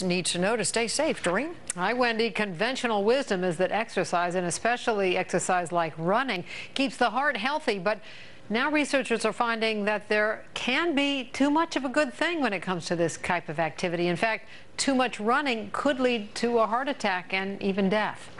Need to know to stay safe. Doreen? Hi, Wendy. Conventional wisdom is that exercise, and especially exercise like running, keeps the heart healthy. But now researchers are finding that there can be too much of a good thing when it comes to this type of activity. In fact, too much running could lead to a heart attack and even death.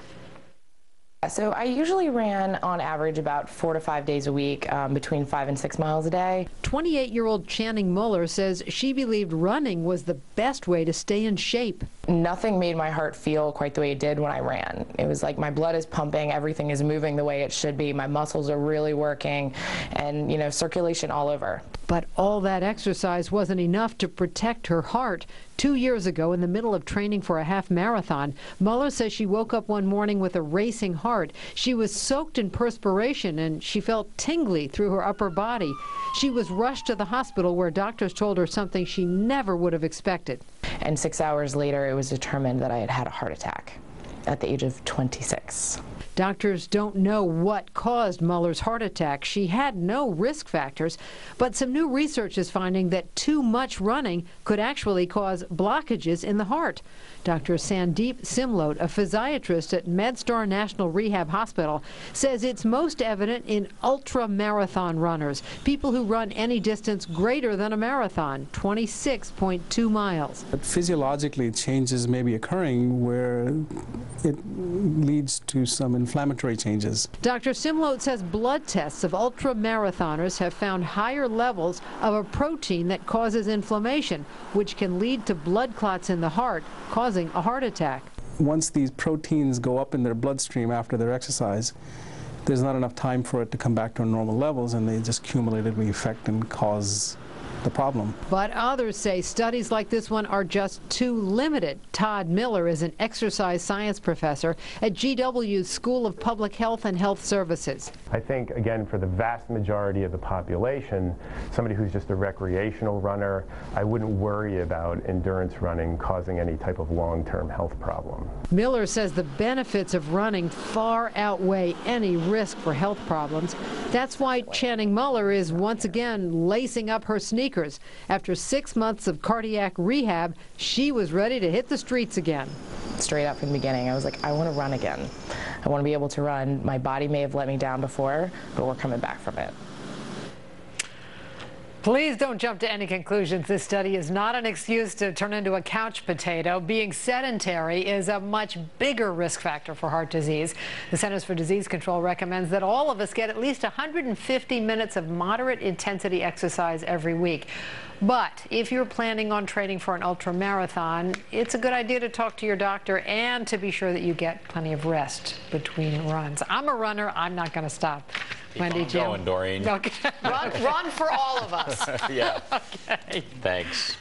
So I usually ran on average about 4 to 5 days a week, between 5 and 6 miles a day. 28-year-old Channing Muller says she believed running was the best way to stay in shape. Nothing made my heart feel quite the way it did when I ran. It was like my blood is pumping, everything is moving the way it should be, my muscles are really working, and circulation all over. But all that exercise wasn't enough to protect her heart. 2 years ago, in the middle of training for a half marathon, Muller says she woke up one morning with a racing heart. She was soaked in perspiration and she felt tingly through her upper body. She was rushed to the hospital where doctors told her something she never would have expected. And 6 hours later, it was determined that I had had a heart attack at the age of 26. Doctors don't know what caused Muller's heart attack. She had no risk factors, but some new research is finding that too much running could actually cause blockages in the heart. Dr. Sandeep Simlot, a physiatrist at MedStar National Rehab Hospital, says it's most evident in ultra-marathon runners, people who run any distance greater than a marathon, 26.2 miles. But physiologically, changes may be occurring where it leads to some inflammatory changes. Dr. Simlot says blood tests of ultra-marathoners have found higher levels of a protein that causes inflammation, which can lead to blood clots in the heart, causing a heart attack. Once these proteins go up in their bloodstream after their exercise, there's not enough time for it to come back to normal levels, and they just cumulatively affect and cause the problem. But others say studies like this one are just too limited. Todd Miller is an exercise science professor at GW's School of Public Health and Health Services. I think, again, for the vast majority of the population, somebody who's just a recreational runner, I wouldn't worry about endurance running causing any type of long-term health problem. Miller says the benefits of running far outweigh any risk for health problems. That's why Channing Muller is once again lacing up her sneakers. After 6 months of cardiac rehab, she was ready to hit the streets again. Straight up from the beginning, I was like, I want to run again. I want to be able to run. My body may have let me down before, but we're coming back from it. Please don't jump to any conclusions. This study is not an excuse to turn into a couch potato. Being sedentary is a much bigger risk factor for heart disease. The Centers for Disease Control recommends that all of us get at least 150 minutes of moderate intensity exercise every week. But if you're planning on training for an ultra marathon, it's a good idea to talk to your doctor and to be sure that you get plenty of rest between runs. I'm a runner. I'm not going to stop. Keep Wendy, on Jim. going, Doreen. Okay. Run for all of us. Yeah. Okay. Thanks.